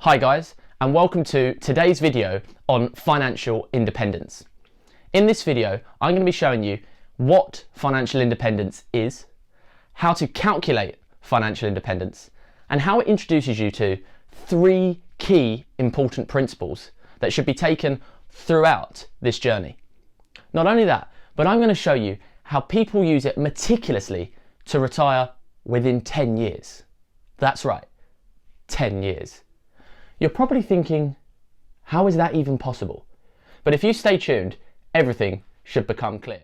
Hi guys, and welcome to today's video on financial independence. In this video, I'm going to be showing you what financial independence is, how to calculate financial independence, and how it introduces you to three key important principles that should be taken throughout this journey. Not only that, but I'm going to show you how people use it meticulously to retire within 10 years. That's right, 10 years. You're probably thinking, how is that even possible? But if you stay tuned, everything should become clear.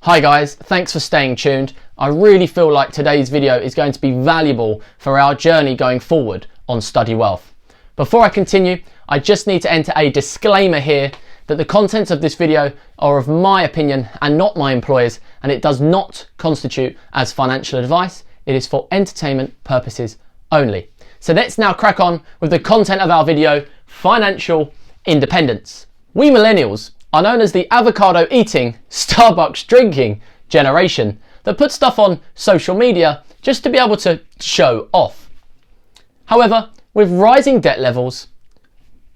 Hi guys, thanks for staying tuned. I really feel like today's video is going to be valuable for our journey going forward on Study Wealth. Before I continue, I just need to enter a disclaimer here that the contents of this video are of my opinion and not my employer's, and it does not constitute as financial advice. It is for entertainment purposes only. So let's now crack on with the content of our video, financial independence. We millennials are known as the avocado eating, Starbucks drinking generation that puts stuff on social media just to be able to show off. However, with rising debt levels,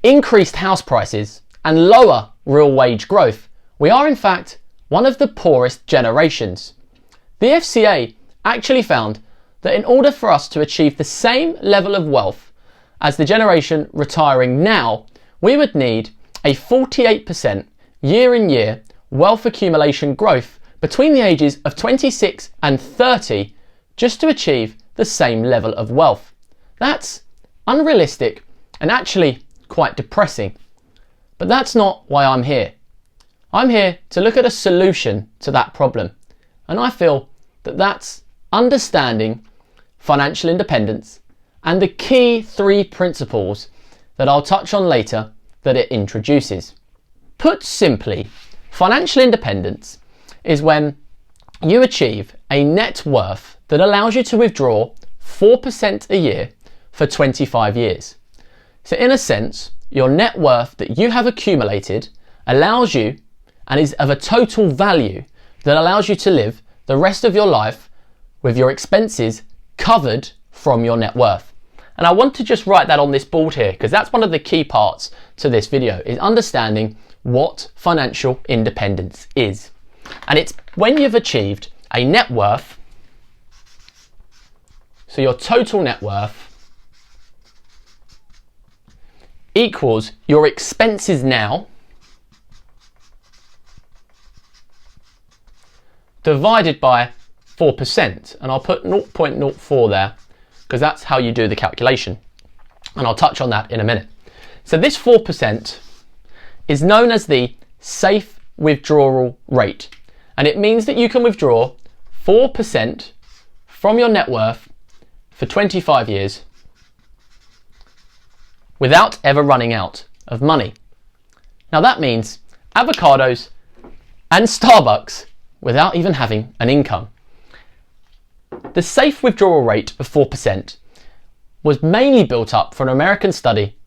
increased house prices, and lower real wage growth, we are in fact one of the poorest generations. The FCA actually found that in order for us to achieve the same level of wealth as the generation retiring now, we would need a 48% year-in-year wealth accumulation growth between the ages of 26 and 30 just to achieve the same level of wealth. That's unrealistic and actually quite depressing. But that's not why I'm here. I'm here to look at a solution to that problem. And I feel that that's understanding financial independence and the key three principles that I'll touch on later that it introduces. Put simply, financial independence is when you achieve a net worth that allows you to withdraw 4% a year for 25 years. So in a sense, your net worth that you have accumulated allows you and is of a total value that allows you to live the rest of your life with your expenses covered from your net worth. And I want to just write that on this board here because that's one of the key parts to this video, is understanding what financial independence is. And it's when you've achieved a net worth, so your total net worth equals your expenses now divided by 4%, and I'll put 0.04 there because that's how you do the calculation, and I'll touch on that in a minute. So this 4% is known as the safe withdrawal rate, and it means that you can withdraw 4% from your net worth for 25 years without ever running out of money. Now that means avocados and Starbucks without even having an income. The safe withdrawal rate of 4% was mainly built up for an American study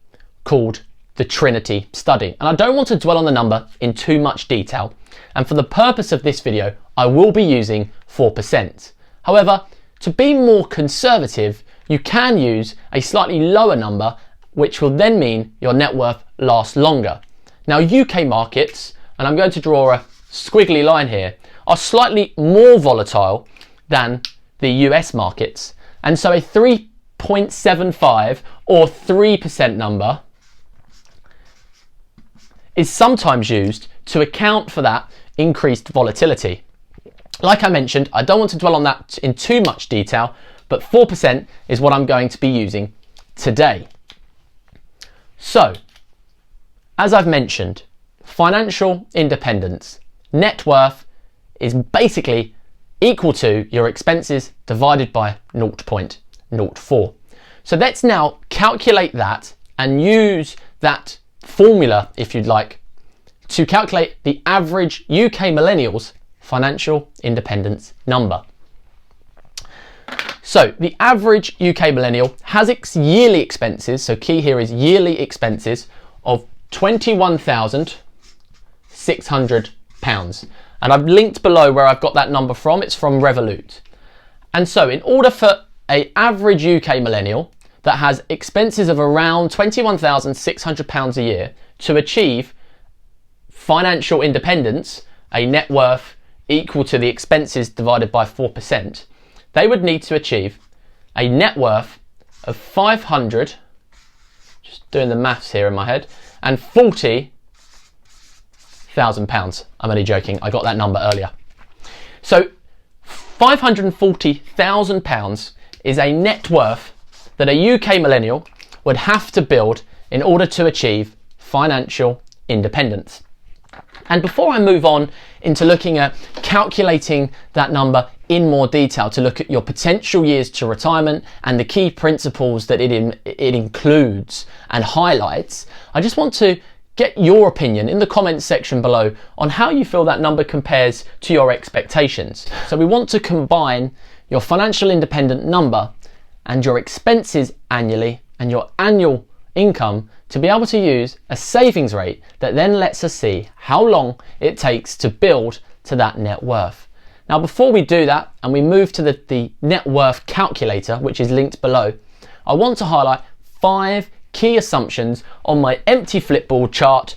called the Trinity study. And I don't want to dwell on the number in too much detail. And for the purpose of this video, I will be using 4%. However, to be more conservative, you can use a slightly lower number, which will then mean your net worth lasts longer. Now UK markets, and I'm going to draw a squiggly line here, are slightly more volatile than the US markets. And so a 3.75 or 3% number is sometimes used to account for that increased volatility. Like I mentioned, I don't want to dwell on that in too much detail, but 4% is what I'm going to be using today. So, as I've mentioned, financial independence, net worth is basically equal to your expenses divided by 0.04. So let's now calculate that and use that formula, if you'd like, to calculate the average UK millennials' financial independence number. So the average UK millennial has yearly expenses, so key here is yearly expenses, of £21,600. And I've linked below where I've got that number from. It's from Revolut. And so in order for an average UK millennial that has expenses of around £21,600 a year to achieve financial independence, a net worth equal to the expenses divided by 4%, they would need to achieve a net worth of 500, just doing the maths here in my head, and £40,000. I'm only joking, I got that number earlier. So £540,000 is a net worth that a UK millennial would have to build in order to achieve financial independence. And before I move on into looking at calculating that number in more detail to look at your potential years to retirement and the key principles that it includes and highlights, I just want to get your opinion in the comments section below on how you feel that number compares to your expectations. So we want to combine your financial independent number and your expenses annually and your annual income to be able to use a savings rate that then lets us see how long it takes to build to that net worth. Now, before we do that and we move to the net worth calculator, which is linked below, I want to highlight 5 key assumptions on my empty flipboard chart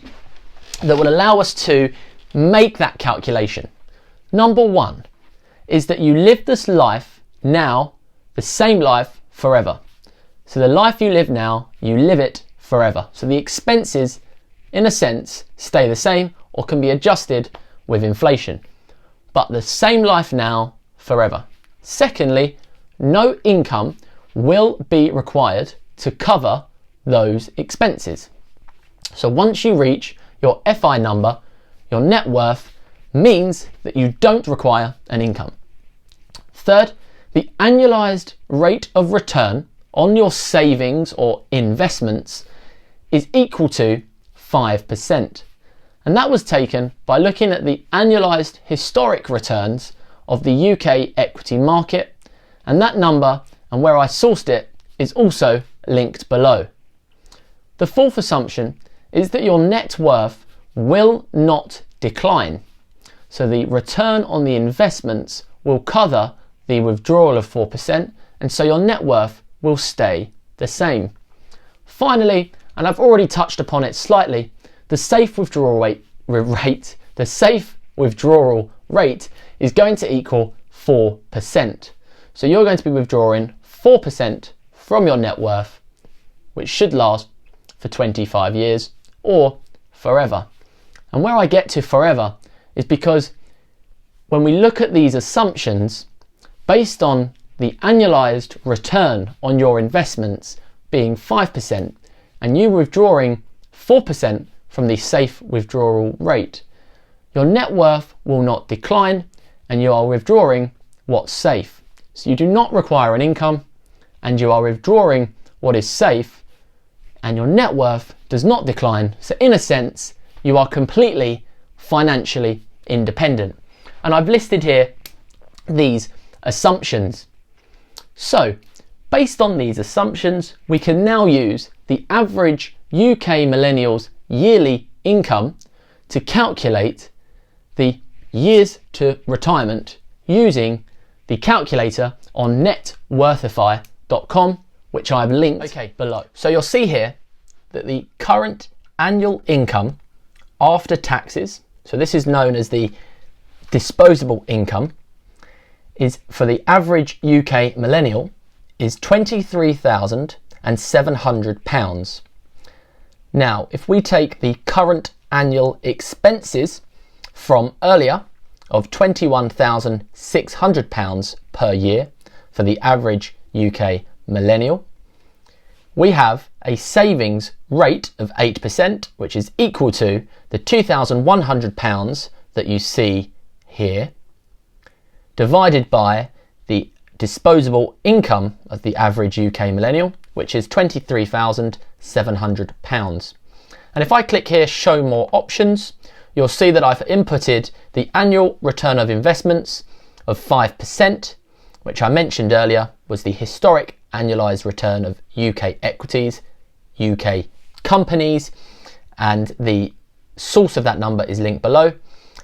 that will allow us to make that calculation. Number 1 is that you live this life now, the same life forever. So the life you live now, you live it forever. So the expenses, in a sense, stay the same or can be adjusted with inflation. But the same life now, forever. Secondly, no income will be required to cover those expenses. So once you reach your FI number, your net worth means that you don't require an income. Third, the annualized rate of return on your savings or investments is equal to 5%. And that was taken by looking at the annualized historic returns of the UK equity market, and that number and where I sourced it is also linked below. The fourth assumption is that your net worth will not decline. So the return on the investments will cover the withdrawal of 4%, and so your net worth will stay the same. Finally, and I've already touched upon it slightly, the safe withdrawal rate is going to equal 4%. So you're going to be withdrawing 4% from your net worth, which should last for 25 years or forever. And where I get to forever is because when we look at these assumptions, based on the annualized return on your investments being 5% and you withdrawing 4% from the safe withdrawal rate, your net worth will not decline and you are withdrawing what's safe. So you do not require an income and you are withdrawing what is safe and your net worth does not decline. So in a sense, you are completely financially independent. And I've listed here these assumptions. So based on these assumptions, we can now use the average UK millennials' yearly income to calculate the years to retirement using the calculator on networthify.com, which I've linked below. So you'll see here that the current annual income after taxes, so this is known as the disposable income, is for the average UK millennial is £23,700. Now, if we take the current annual expenses from earlier of £21,600 per year for the average UK millennial, we have a savings rate of 8%, which is equal to the £2,100 that you see here, divided by the disposable income of the average UK millennial, which is £23,700. And if I click here, show more options, you'll see that I've inputted the annual return of investments of 5%, which I mentioned earlier was the historic annualized return of UK equities, UK companies, and the source of that number is linked below,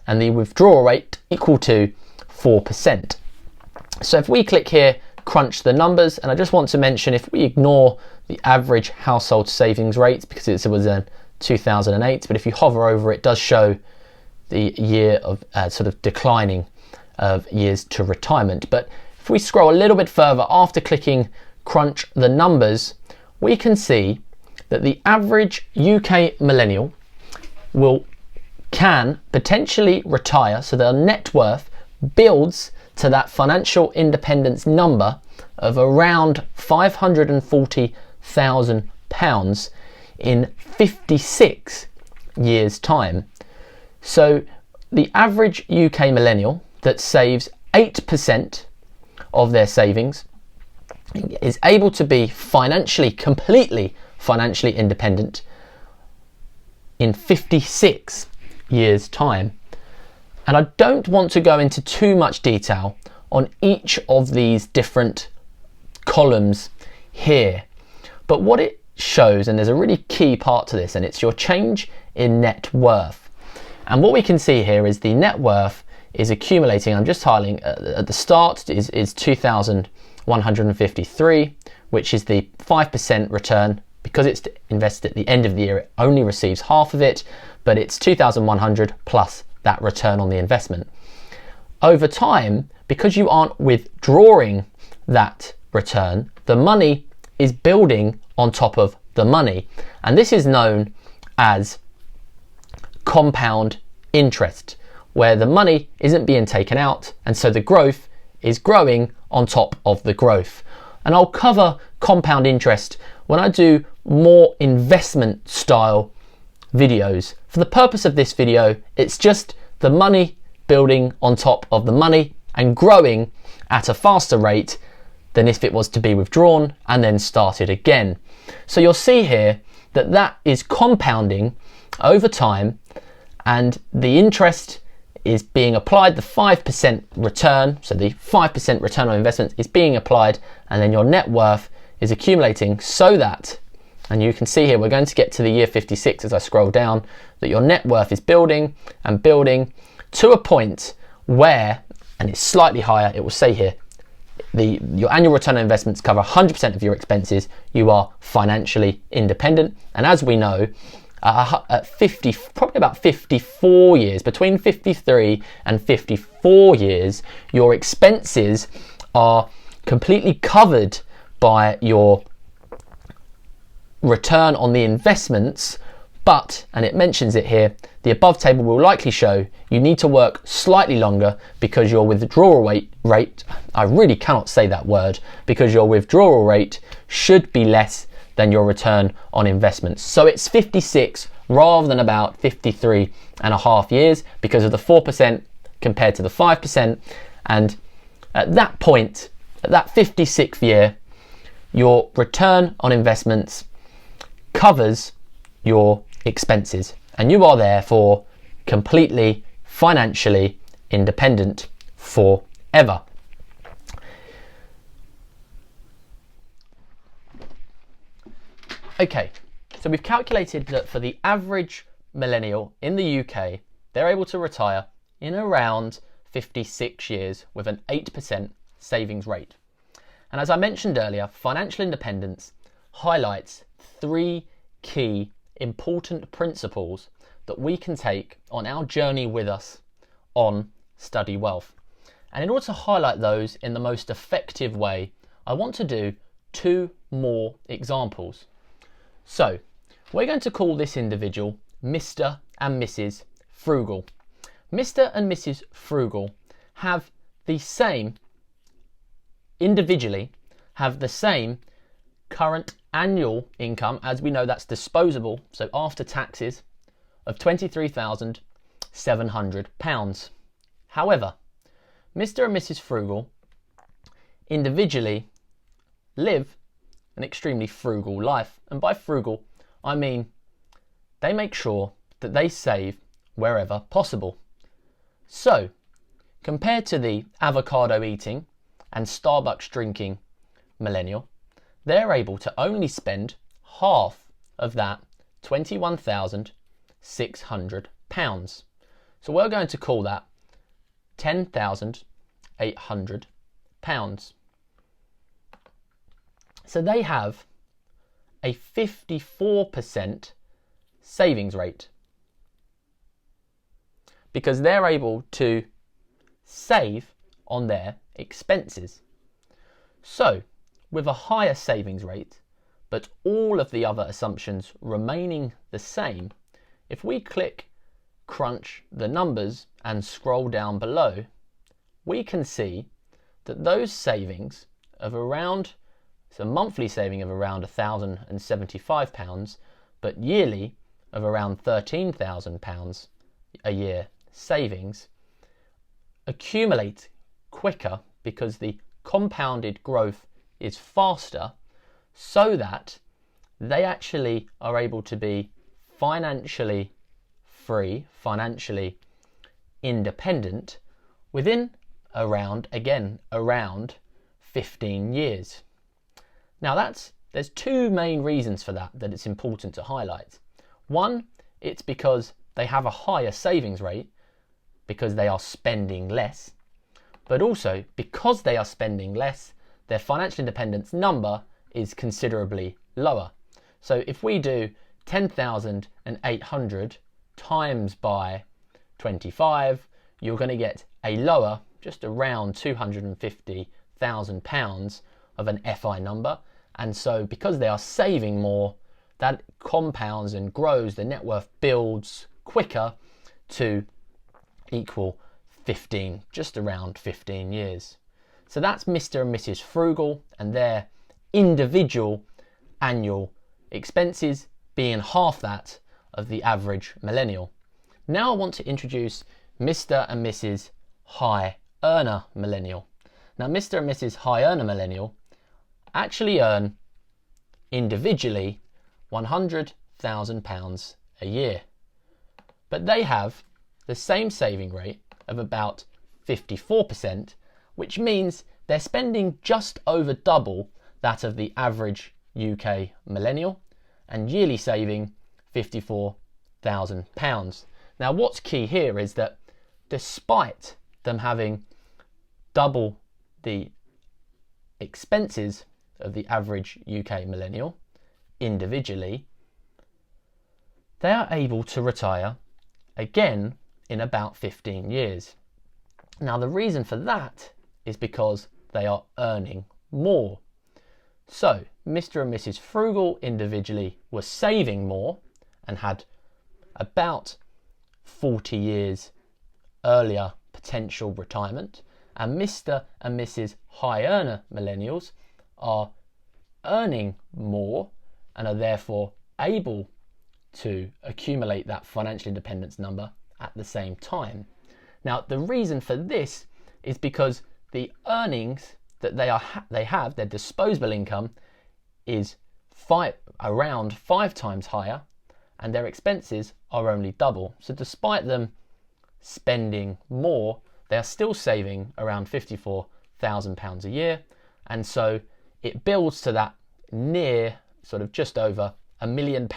and the withdrawal rate equal to 4%. So if we click here, crunch the numbers, and I just want to mention, if we ignore the average household savings rate because it was in 2008, but if you hover over it, does show the year of sort of declining of years to retirement. But if we scroll a little bit further after clicking crunch the numbers, we can see that the average UK millennial can potentially retire, so their net worth builds to that financial independence number of around £540,000 in 56 years' time. So the average UK millennial that saves 8% of their savings is able to be completely financially independent in 56 years' time. And I don't want to go into too much detail on each of these different columns here, but what it shows, and there's a really key part to this, and it's your change in net worth. And what we can see here is the net worth is accumulating. I'm just highlighting at the start is 2,153, which is the 5% return. Because it's invested at the end of the year, it only receives half of it, but it's 2,100 plus that return on the investment. Over time, because you aren't withdrawing that return, the money is building on top of the money. And this is known as compound interest, where the money isn't being taken out, and so the growth is growing on top of the growth. And I'll cover compound interest when I do more investment style videos. For the purpose of this video, it's just the money building on top of the money and growing at a faster rate than if it was to be withdrawn and then started again. So you'll see here that is compounding over time, and the interest is being applied, the 5% return, so the 5% return on investment is being applied, and then your net worth is accumulating so that, and you can see here, we're going to get to the year 56 as I scroll down, that your net worth is building and building to a point where, and it's slightly higher, it will say here, your annual return on investments cover 100% of your expenses, you are financially independent. And as we know, at 50, probably about 54 years, between 53 and 54 years, your expenses are completely covered by your return on the investments. But, and it mentions it here, the above table will likely show you need to work slightly longer because your withdrawal rate, I really cannot say that word, because your withdrawal rate should be less than your return on investments. So it's 56 rather than about 53 and a half years because of the 4% compared to the 5%. And at that point, at that 56th year, your return on investments covers your expenses, and you are therefore completely financially independent forever. Okay, so we've calculated that for the average millennial in the UK, they're able to retire in around 56 years with an 8% savings rate. And as I mentioned earlier, financial independence highlights three key important principles that we can take on our journey with us on Study Wealth. And in order to highlight those in the most effective way, I want to do two more examples. So we're going to call this individual Mr. and Mrs. Frugal. Mr. and Mrs. Frugal have the same, individually, have the same current annual income, as we know that's disposable, so after taxes, of £23,700. However, Mr. and Mrs. Frugal individually live an extremely frugal life. And by frugal, I mean they make sure that they save wherever possible. So, compared to the avocado eating and Starbucks drinking millennial, they're able to only spend half of that £21,600. So we're going to call that £10,800. So they have a 54% savings rate because they're able to save on their expenses. So with a higher savings rate, but all of the other assumptions remaining the same, if we crunch the numbers and scroll down below, we can see that those savings of around, it's a monthly saving of around £1,075, but yearly of around £13,000 a year savings, accumulate quicker because the compounded growth is faster, so that they actually are able to be financially free, financially independent within around 15 years. Now there's two main reasons for that it's important to highlight. One, it's because they have a higher savings rate because they are spending less, but also because they are spending less, their financial independence number is considerably lower. So if we do 10,800 times by 25, you're going to get a lower, just around £250,000 of an FI number. And so because they are saving more, that compounds and grows, the net worth builds quicker to equal 15, just around 15 years. So that's Mr. and Mrs. Frugal and their individual annual expenses being half that of the average millennial. Now I want to introduce Mr. and Mrs. High Earner Millennial. Now Mr. and Mrs. High Earner Millennial actually earn individually £100,000 a year, but they have the same saving rate of about 54%, which means they're spending just over double that of the average UK millennial and yearly saving £54,000. Now what's key here is that despite them having double the expenses of the average UK millennial individually, they are able to retire again in about 15 years. Now the reason for that is because they are earning more. So Mr. and Mrs. Frugal individually were saving more and had about 40 years earlier potential retirement, and Mr. and Mrs. High Earner Millennials are earning more and are therefore able to accumulate that financial independence number at the same time. Now the reason for this is because the earnings that they have, their disposable income is around 5 times higher, and their expenses are only double. So despite them spending more, they are still saving around £54,000 a year, and so it builds to that near sort of just over £1 million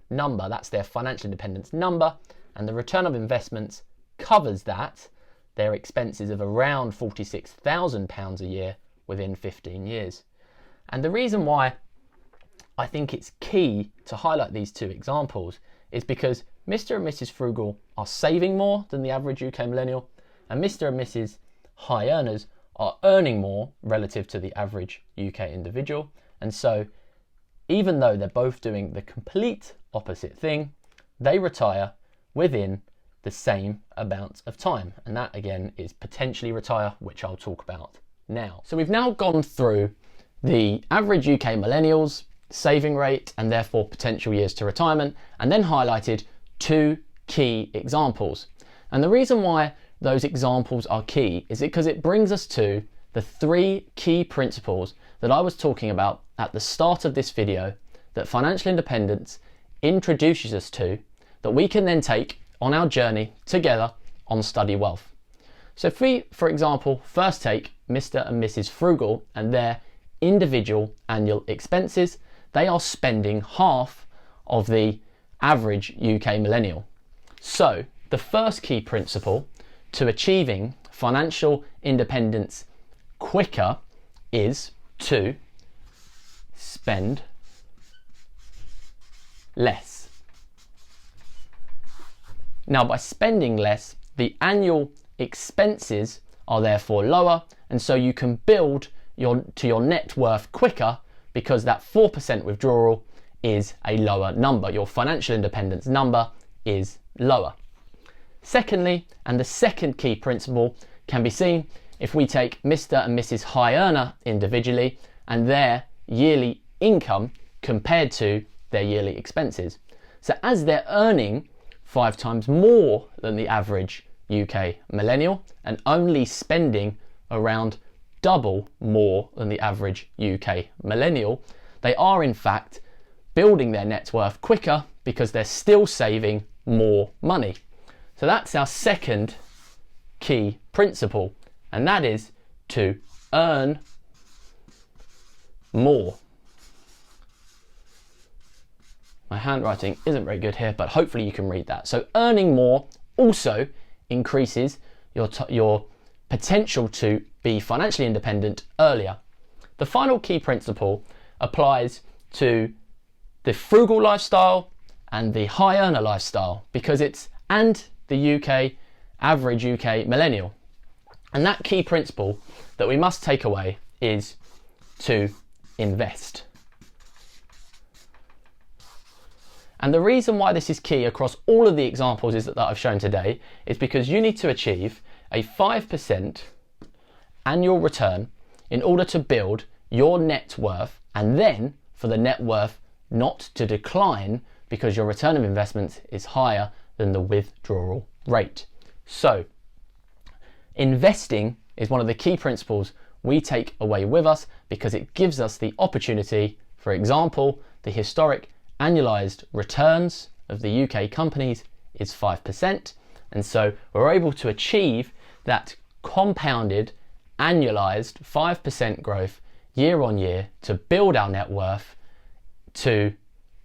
number. That's their financial independence number, and the return of investments covers that, their expenses of around £46,000 a year within 15 years. And the reason why I think it's key to highlight these two examples is because Mr. and Mrs. Frugal are saving more than the average UK millennial, and Mr. and Mrs. High Earners are earning more relative to the average UK individual. And so even though they're both doing the complete opposite thing, they retire within the same amount of time. And that again is potentially retire, which I'll talk about now. So we've now gone through the average UK millennials, saving rate, and therefore potential years to retirement, and then highlighted two key examples. And the reason why those examples are key is because it brings us to the 3 key principles that I was talking about at the start of this video that financial independence introduces us to, that we can then take on our journey together on Study Wealth. So if we, for example, first take Mr. and Mrs. Frugal and their individual annual expenses, they are spending half of the average UK millennial. So the first key principle to achieving financial independence quicker is to spend less. Now, by spending less, the annual expenses are therefore lower, and so you can build to your net worth quicker because that 4% withdrawal is a lower number. Your financial independence number is lower. Secondly, and the second key principle can be seen if we take Mr. and Mrs. High Earner individually and their yearly income compared to their yearly expenses. So as they're earning 5 times more than the average UK millennial and only spending around double more than the average UK millennial, they are in fact building their net worth quicker because they're still saving more money. So that's our second key principle, and that is to earn more. My handwriting isn't very good here, but hopefully you can read that. So earning more also increases your potential to be financially independent earlier. The final key principle applies to the frugal lifestyle and the high earner lifestyle and the average UK millennial. And that key principle that we must take away is to invest. And the reason why this is key across all of the examples that I've shown today is because you need to achieve a 5% annual return in order to build your net worth, and then for the net worth not to decline because your return of investments is higher than the withdrawal rate. So investing is one of the key principles we take away with us because it gives us the opportunity, for example, the historic annualized returns of the UK companies is 5%, and so we're able to achieve that compounded annualized 5% growth year on year to build our net worth to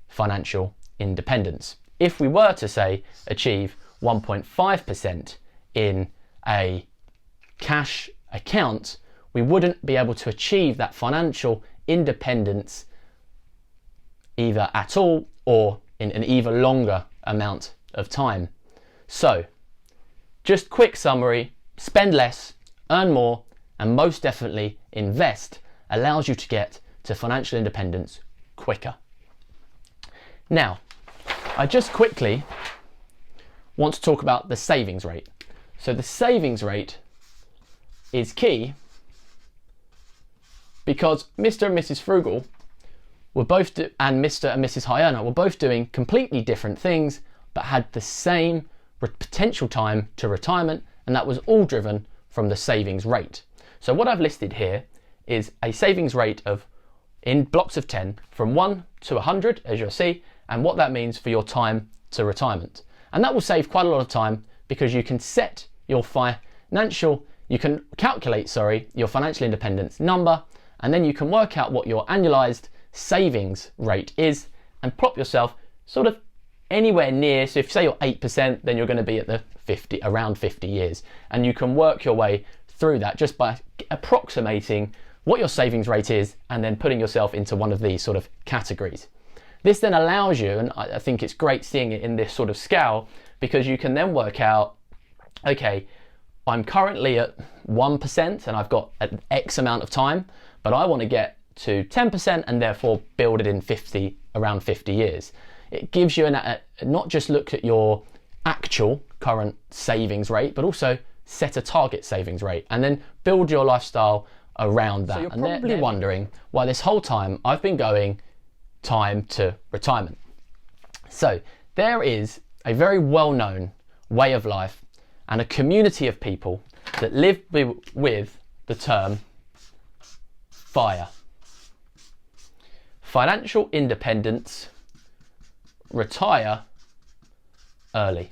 financial independence. If we were to say achieve 1.5% in a cash account, we wouldn't be able to achieve that financial independence either at all or in an even longer amount of time. So just quick summary: spend less, earn more, and most definitely invest allows you to get to financial independence quicker. Now, I just quickly want to talk about the savings rate. So the savings rate is key because Mr. and Mrs. Frugal and Mr. and Mrs. High Earner were both doing completely different things but had the same potential time to retirement, and that was all driven from the savings rate. So what I've listed here is a savings rate of, in blocks of 10, from 1 to 100, as you'll see, and what that means for your time to retirement. And that will save quite a lot of time because you can set your calculate your financial independence number, and then you can work out what your annualized savings rate is and plop yourself sort of anywhere near. So if you say you're 8%, then you're going to be at the around 50 years, and you can work your way through that just by approximating what your savings rate is and then putting yourself into one of these sort of categories. This then allows you, and I think it's great seeing it in this sort of scale, because you can then work out, okay, I'm currently at 1% and I've got an X amount of time, but I want to get to 10% and therefore build it in around 50 years. It gives you not just look at your actual current savings rate, but also set a target savings rate and then build your lifestyle around that. So you're probably wondering why this whole time I've been going time to retirement. So there is a very well-known way of life and a community of people that live with the term FIRE. Financial independence, retire early.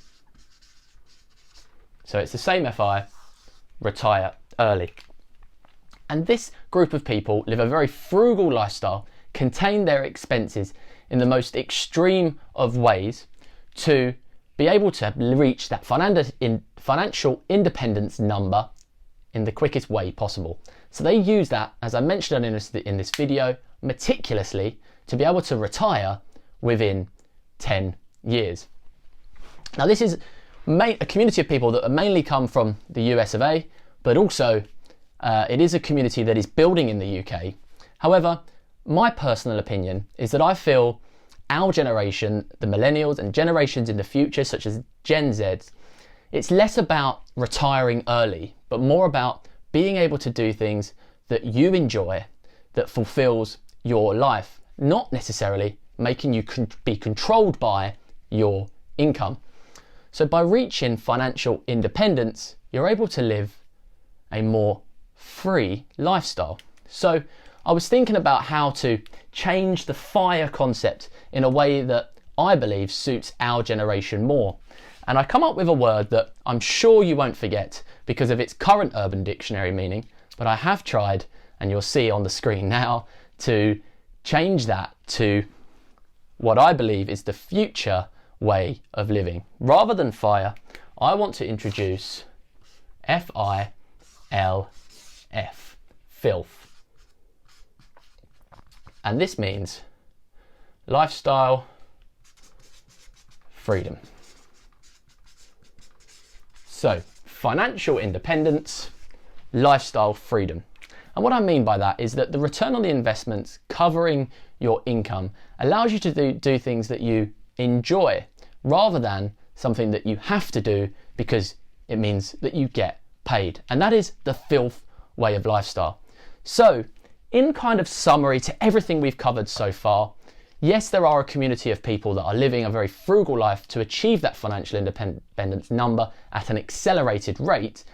So it's the same FI, retire early. And this group of people live a very frugal lifestyle, contain their expenses in the most extreme of ways to be able to reach that financial independence number in the quickest way possible. So they use that, as I mentioned in this video, meticulously to be able to retire within 10 years. Now this is a community of people that mainly come from the US of A, but also it is a community that is building in the UK. However, my personal opinion is that I feel our generation, the millennials and generations in the future, such as Gen Z, it's less about retiring early, but more about being able to do things that you enjoy, that fulfills your life, not necessarily making you be controlled by your income. So by reaching financial independence, you're able to live a more free lifestyle. So I was thinking about how to change the FIRE concept in a way that I believe suits our generation more. And I come up with a word that I'm sure you won't forget because of its current Urban Dictionary meaning, but I have tried, and you'll see on the screen now, to change that to what I believe is the future way of living. Rather than FIRE, I want to introduce FILF, FILF. And this means lifestyle freedom. So, financial independence, lifestyle freedom. And what I mean by that is that the return on the investments covering your income allows you to do things that you enjoy rather than something that you have to do because it means that you get paid. And that is the FILF way of lifestyle. So, in kind of summary to everything we've covered so far, yes, there are a community of people that are living a very frugal life to achieve that financial independence number at an accelerated rate,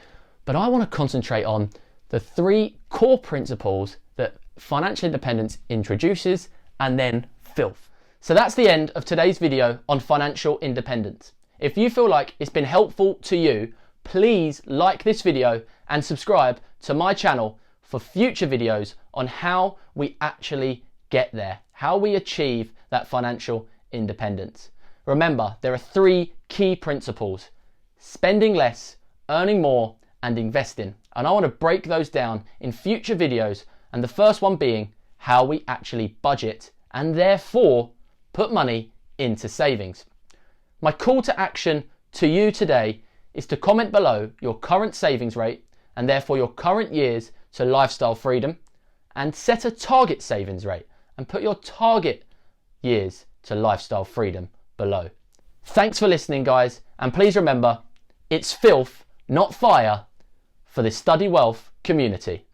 but I want to concentrate on the 3 core principles that financial independence introduces and then FILF. So that's the end of today's video on financial independence. If you feel like it's been helpful to you, please like this video and subscribe to my channel for future videos on how we actually get there, how we achieve that financial independence. Remember, there are 3 key principles: spending less, earning more, and investing. And I want to break those down in future videos, and the first one being how we actually budget and therefore put money into savings. My call to action to you today is to comment below your current savings rate and therefore your current years to lifestyle freedom, and set a target savings rate and put your target years to lifestyle freedom below. Thanks for listening, guys, and please remember, it's FILF, not FIRE, for the Study Wealth community.